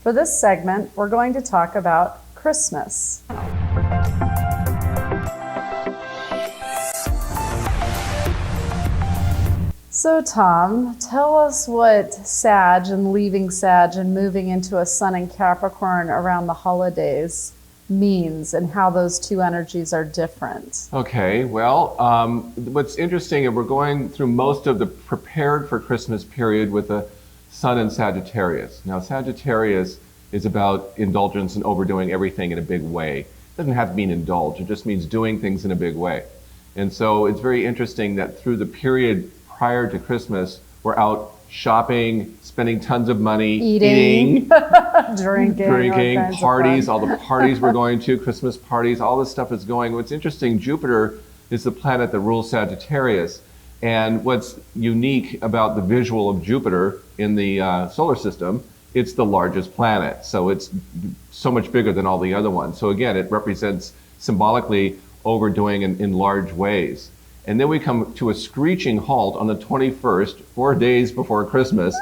For this segment, we're going to talk about Christmas. So Tom, tell us what Sag and leaving Sag and moving into a Sun in Capricorn around the holidays means and how those two energies are different. Okay, well, what's interesting is we're going through most of the prepared for Christmas period with the Sun in Sagittarius. Now, Sagittarius is about indulgence and overdoing everything in a big way. It doesn't have to mean indulge, it just means doing things in a big way. And so it's very interesting that through the period prior to Christmas, we're out shopping, spending tons of money, eating drinking, parties, all the parties we're going to, Christmas parties, all this stuff is going. What's interesting, Jupiter is the planet that rules Sagittarius. And what's unique about the visual of Jupiter in the solar system, it's the largest planet. So it's so much bigger than all the other ones. So again, it represents symbolically overdoing in large ways. And then we come to a screeching halt on the 21st, 4 days before Christmas,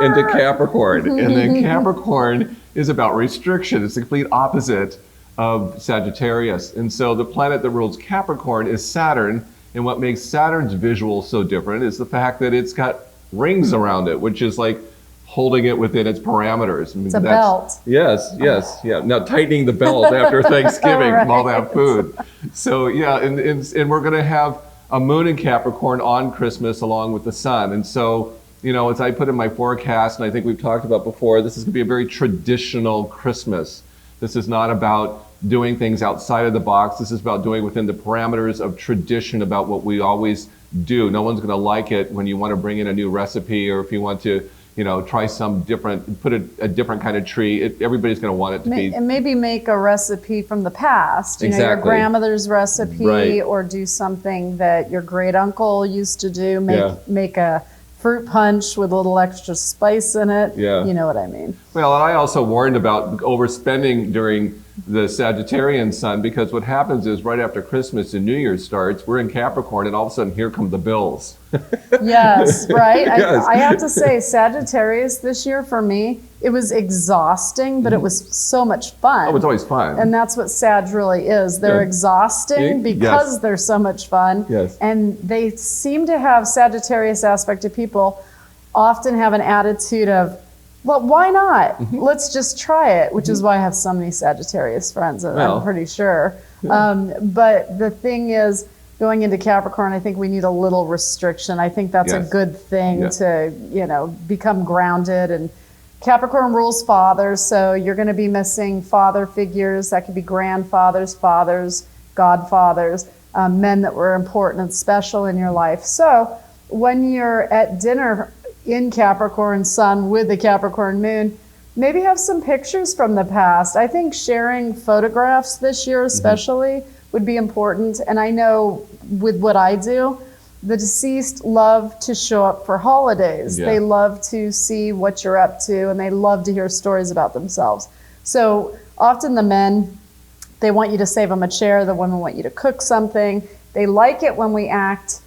into Capricorn. And then Capricorn is about restriction. It's the complete opposite of Sagittarius. And so the planet that rules Capricorn is Saturn. And what makes Saturn's visual so different is the fact that it's got rings around it, which is like holding it within its parameters. I mean, it's a belt. Yes, yeah. Now tightening the belt after Thanksgiving from all that food. So yeah, and we're going to have a moon in Capricorn on Christmas along with the sun. And so, you know, as I put in my forecast, and I think we've talked about before, this is going to be a very traditional Christmas. This is not about doing things outside of the box. This is about doing within the parameters of tradition about what we always do. No one's going to like it when you want to bring in a new recipe, or if you want to, you know, try some different, put a different kind of tree. Everybody's going to want it to be. And maybe make a recipe from the past. You know, your grandmother's recipe, right. Or do something that your great uncle used to do. Make a fruit punch with a little extra spice in it. Yeah. You know what I mean. Well, I also warned about overspending during the Sagittarian sun, because what happens is right after Christmas and New Year's starts, we're in Capricorn, and all of a sudden here come the bills. Yes, right? Yes. I have to say, Sagittarius this year for me, it was exhausting, but it was so much fun. Oh, it's always fun. And that's what Sag really is. They're exhausting because they're so much fun. Yes. And they seem to have Sagittarius aspect of people often have an attitude of, well, why not? Let's just try it, which is why I have so many Sagittarius friends, I'm pretty sure. But the thing is, going into Capricorn, I think we need a little restriction. I think that's a good thing to, you know, become grounded. And Capricorn rules fathers, so you're going to be missing father figures. That could be grandfathers, fathers, godfathers, men that were important and special in your life. So when you're at dinner in Capricorn sun with the Capricorn moon, maybe have some pictures from the past. I think sharing photographs this year especially would be important. And I know with what I do, the deceased love to show up for holidays. They love to see what you're up to, and they love to hear stories about themselves. So often the men, they want you to save them a chair. The women want you to cook something. They like it when we act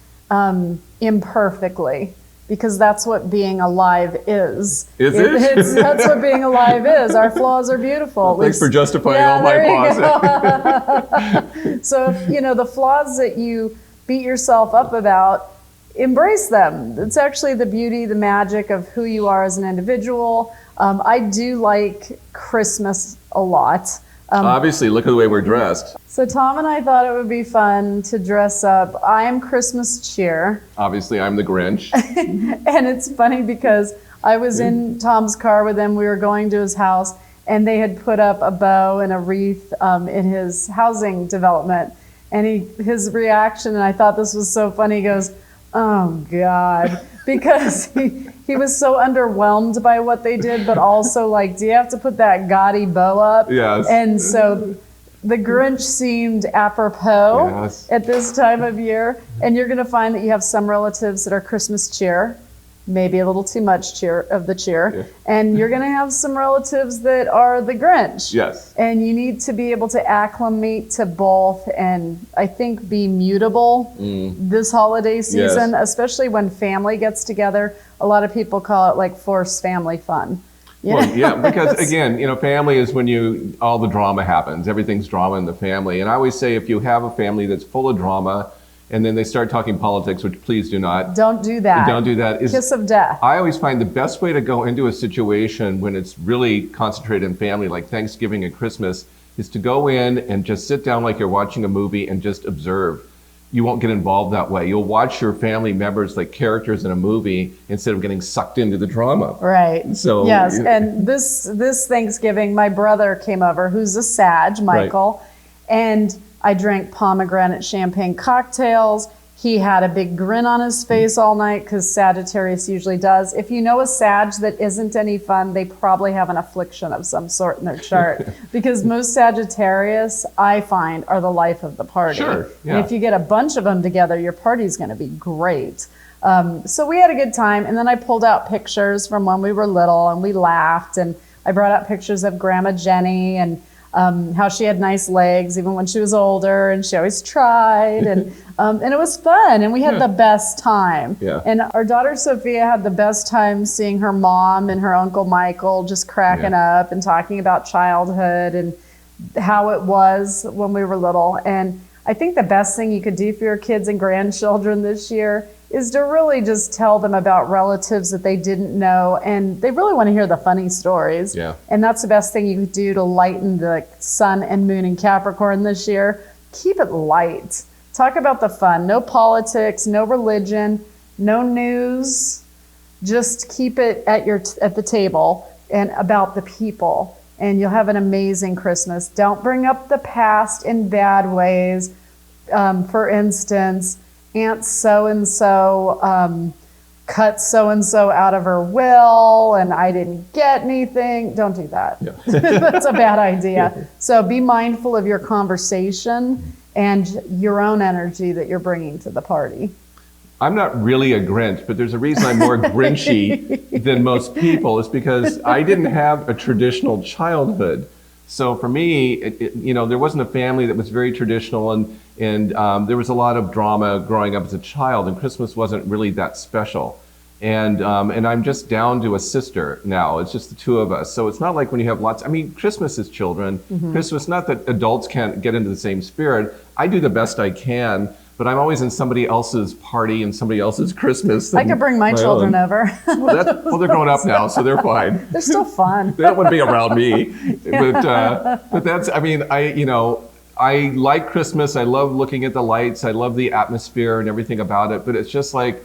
imperfectly, because that's what being alive is. Is it? That's what being alive is. Our flaws are beautiful. Well, thanks for justifying all my flaws. So, you know, the flaws that you beat yourself up about, embrace them. It's actually the beauty, the magic of who you are as an individual. I do like Christmas a lot. Obviously, look at the way we're dressed. So Tom and I thought it would be fun to dress up. I am Christmas cheer. Obviously, I'm the Grinch. And it's funny because I was in Tom's car with him. We were going to his house, and they had put up a bow and a wreath in his housing development. And his reaction, and I thought this was so funny, he goes, "Oh God," because he was so underwhelmed by what they did, but also like, do you have to put that gaudy bow up? Yes. And so the Grinch seemed apropos at this time of year. And you're going to find that you have some relatives that are Christmas cheer, maybe a little too much cheer. And you're going to have some relatives that are the Grinch. Yes. And you need to be able to acclimate to both, and I think be mutable this holiday season, especially when family gets together. A lot of people call it like forced family fun. Well, yeah, because again, family is when all the drama happens. Everything's drama in the family. And I always say if you have a family that's full of drama and then they start talking politics, which please do not. Don't do that. Don't do that. Kiss of death. I always find the best way to go into a situation when it's really concentrated in family, like Thanksgiving and Christmas, is to go in and just sit down like you're watching a movie and just observe. You won't get involved that way. You'll watch your family members like characters in a movie instead of getting sucked into the drama. Right. So yes, and this Thanksgiving, my brother came over, who's a Sag, Michael, and I drank pomegranate champagne cocktails. He had a big grin on his face all night because Sagittarius usually does. If you know a Sag that isn't any fun, they probably have an affliction of some sort in their chart. Because most Sagittarius, I find, are the life of the party. Sure, yeah. And if you get a bunch of them together, your party's going to be great. So we had a good time. And then I pulled out pictures from when we were little and we laughed. And I brought out pictures of Grandma Jenny and how she had nice legs even when she was older, and she always tried, and it was fun, and we had the best time. Yeah. And our daughter Sophia had the best time seeing her mom and her uncle Michael just cracking up and talking about childhood and how it was when we were little. And I think the best thing you could do for your kids and grandchildren this year is to really just tell them about relatives that they didn't know, and they really want to hear the funny stories. Yeah. And that's the best thing you could do to lighten the sun and moon in Capricorn this year. Keep it light. Talk about the fun. No politics, no religion, no news. Just keep it at the table and about the people, and you'll have an amazing Christmas. Don't bring up the past in bad ways. For instance, Aunt so-and-so cut so-and-so out of her will and I didn't get anything. Don't do that. Yeah. That's a bad idea. So be mindful of your conversation and your own energy that you're bringing to the party. I'm not really a Grinch, but there's a reason I'm more Grinchy than most people. It's because I didn't have a traditional childhood. So for me, there wasn't a family that was very traditional, and there was a lot of drama growing up as a child, and Christmas wasn't really that special. And I'm just down to a sister now. It's just the two of us. So it's not like when you have lots. I mean, Christmas is children. Mm-hmm. Christmas, not that adults can't get into the same spirit. I do the best I can, but I'm always in somebody else's party and somody else's Christmas. I could bring my children over. Well, they're grown up now, so they're fine. They're still fun. They don't want to be around me. But that's, I like Christmas. I love looking at the lights. I love the atmosphere and everything about it. But it's just like,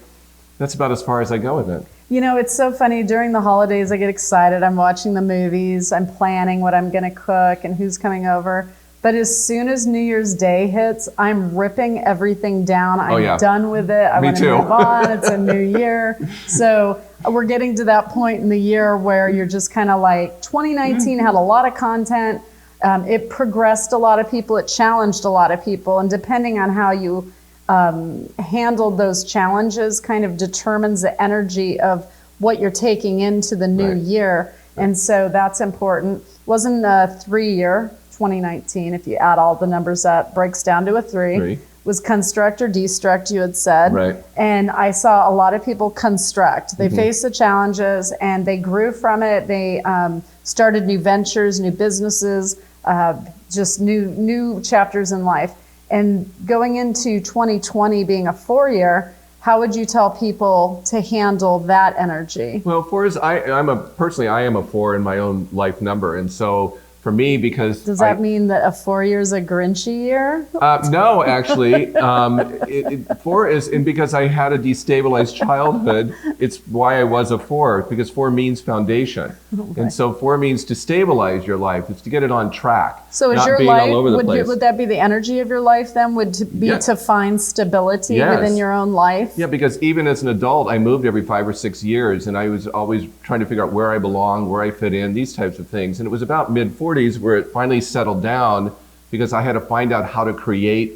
that's about as far as I go with it. It's so funny. During the holidays, I get excited. I'm watching the movies. I'm planning what I'm going to cook and who's coming over. But as soon as New Year's Day hits, I'm ripping everything down. I'm done with it. I want to move on. It's a new year. So we're getting to that point in the year where you're just kind of like, 2019 had a lot of content. It progressed a lot of people. It challenged a lot of people. And depending on how you handled those challenges kind of determines the energy of what you're taking into the new year. And so that's important. Wasn't a 3-year. 2019, if you add all the numbers up, breaks down to a 3. Was construct or destruct, you had said. Right. And I saw a lot of people construct. They faced the challenges and they grew from it. They started new ventures, new businesses, just new chapters in life. And going into 2020 being a 4-year, how would you tell people to handle that energy? Well, 4 is, I am a 4 in my own life number. And so for me, because... Does that mean that a 4 year is a Grinchy year? No, actually. 4 is, and because I had a destabilized childhood, it's why I was a 4, because 4 means foundation. Okay. And so 4 means to stabilize your life. It's to get it on track. So is your life, would that be the energy of your life then? Would be to find stability within your own life? Yeah, because even as an adult, I moved every 5 or 6 years, and I was always trying to figure out where I belong, where I fit in, these types of things. And it was about mid-40s where it finally settled down because I had to find out how to create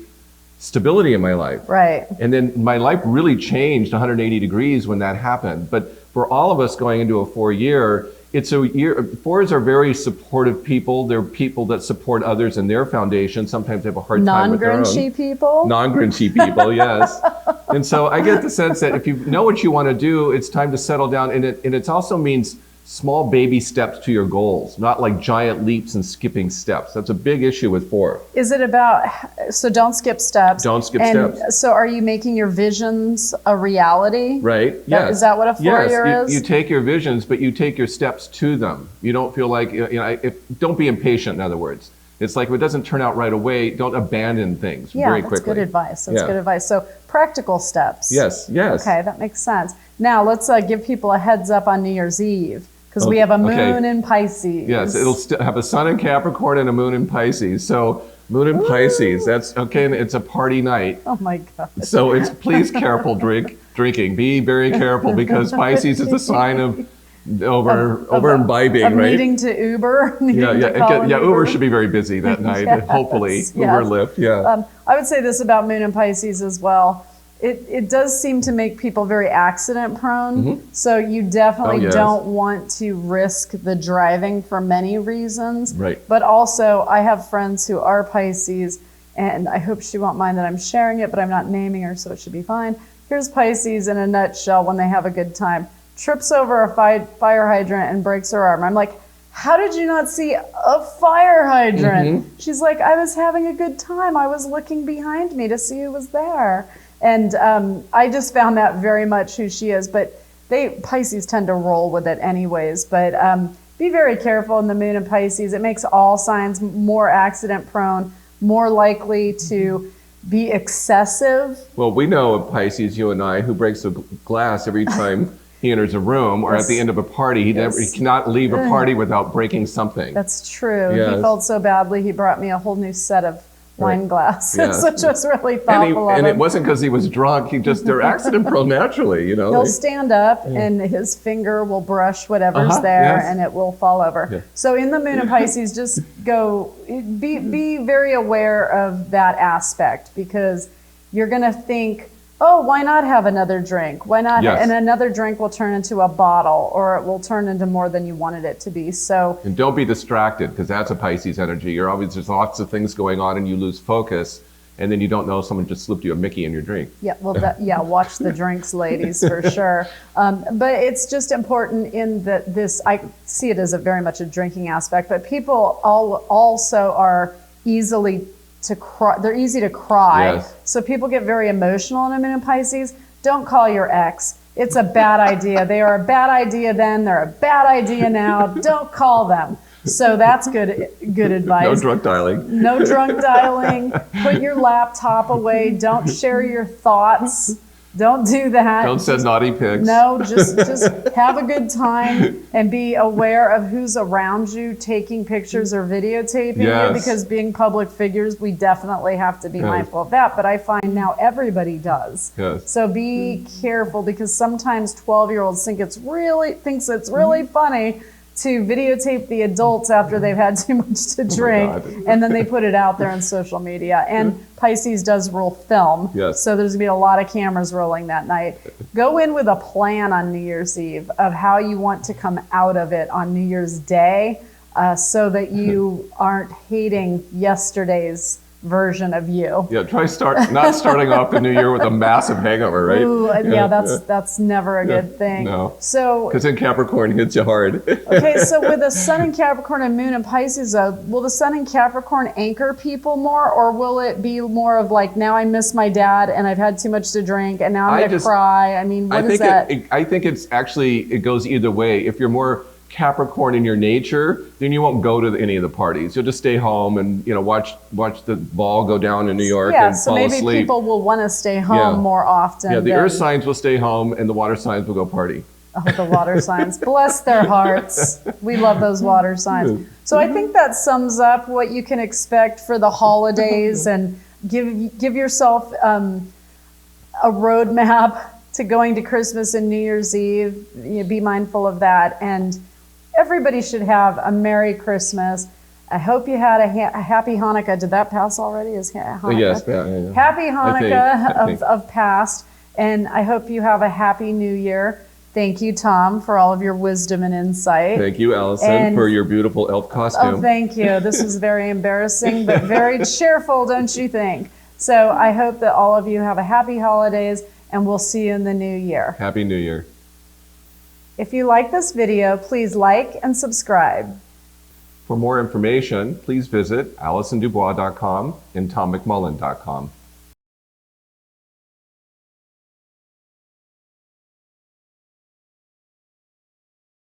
stability in my life. Right. And then my life really changed 180 degrees when that happened. But for all of us going into a 4 year, it's a year. 4s are very supportive people. They're people that support others in their foundation. Sometimes they have a hard time with their own. Non-Grinchy people? Non-Grinchy people, yes. And so I get the sense that if you know what you want to do, it's time to settle down. And it also means small baby steps to your goals, not like giant leaps and skipping steps. That's a big issue with 4. Is it about, so don't skip steps. Don't skip and steps. So are you making your visions a reality? Right, yes. Is that what a 4-year yes. is? You take your visions, but you take your steps to them. You don't feel like, don't be impatient, in other words. It's like if it doesn't turn out right away, don't abandon things very quickly. That's good advice. That's good advice. So practical steps. Yes, yes. Okay, that makes sense. Now let's give people a heads up on New Year's Eve. Because we have a moon in Pisces. Yes, it'll have a sun in Capricorn and a moon in Pisces. So moon in Pisces, that's okay. And it's a party night. Oh my God. So it's please careful drinking. Be very careful because Pisces is a sign of over imbibing, right? Needing to Uber. Uber should be very busy that night. Yes, hopefully, Uber, Lyft. Yeah. I would say this about moon in Pisces as well. It does seem to make people very accident prone. So you definitely don't want to risk the driving for many reasons. Right. But also, I have friends who are Pisces, and I hope she won't mind that I'm sharing it, but I'm not naming her, so it should be fine. Here's Pisces in a nutshell when they have a good time. Trips over a fire hydrant and breaks her arm. I'm like, how did you not see a fire hydrant? She's like, I was having a good time. I was looking behind me to see who was there. And I just found that very much who she is. But Pisces tend to roll with it anyways. But be very careful in the moon in Pisces. It makes all signs more accident prone, more likely to be excessive. Well, we know of Pisces, you and I, who breaks a glass every time he enters a room or at the end of a party. He cannot leave a party without breaking something. That's true. Yes. He felt so badly, he brought me a whole new set of wine glasses, which was really thoughtful of him. And it wasn't because he was drunk. They're accident prone naturally, He'll stand up and his finger will brush whatever's there and it will fall over. Yeah. So in the moon in Pisces, just be very aware of that aspect because you're going to think, oh, why not have another drink? Why not? Yes. And another drink will turn into a bottle or it will turn into more than you wanted it to be. So, and don't be distracted because that's a Pisces energy. There's lots of things going on and you lose focus and then you don't know someone just slipped you a Mickey in your drink. Yeah, well, watch the drinks, ladies, for sure. But it's just important in that I see it as very much a drinking aspect, but people also are easily to cry. They're easy to cry. Yes. So people get very emotional in a moon in Pisces. Don't call your ex. It's a bad idea. They are a bad idea then. They're a bad idea now. Don't call them. So that's good advice. No drunk dialing. No drunk dialing. Put your laptop away. Don't share your thoughts. Don't do that. Don't send naughty pics. No, just have a good time and be aware of who's around you taking pictures or videotaping you because being public figures, we definitely have to be mindful of that. But I find now everybody does. Yes. So be careful because sometimes 12-year-olds thinks it's really funny to videotape the adults after they've had too much to drink, and then they put it out there on social media. And Pisces does rule film, so there's gonna be a lot of cameras rolling that night. Go in with a plan on New Year's Eve of how you want to come out of it on New Year's Day, so that you aren't hating yesterday's version of you. Yeah, try not starting off the new year with a massive hangover, right? Ooh, that's never a good thing. No. So because then Capricorn hits you hard. Okay, so with the sun in Capricorn and moon in Pisces, will the sun in Capricorn anchor people more, or will it be more of like, now I miss my dad and I've had too much to drink and now I'm gonna cry? I mean, what is that? I think it goes either way. If you're more Capricorn in your nature, then you won't go to any of the parties. You'll just stay home and watch the ball go down in New York and fall asleep. So maybe people will want to stay home more often. Yeah, the earth signs will stay home and the water signs will go party. Oh, the water signs. Bless their hearts. We love those water signs. So I think that sums up what you can expect for the holidays and give yourself a roadmap to going to Christmas and New Year's Eve. Be mindful of that. And everybody should have a Merry Christmas. I hope you had a Happy Hanukkah. Did that pass already? Is Hanukkah? Yes. Yeah. Happy Hanukkah of past. And I hope you have a Happy New Year. Thank you, Tom, for all of your wisdom and insight. Thank you, Allison, for your beautiful elf costume. Oh, thank you. This was very embarrassing, but very cheerful, don't you think? So I hope that all of you have a happy holidays, and we'll see you in the new year. Happy New Year. If you like this video, please like and subscribe. For more information, please visit AllisonDuBois.com and TomMcMullen.com.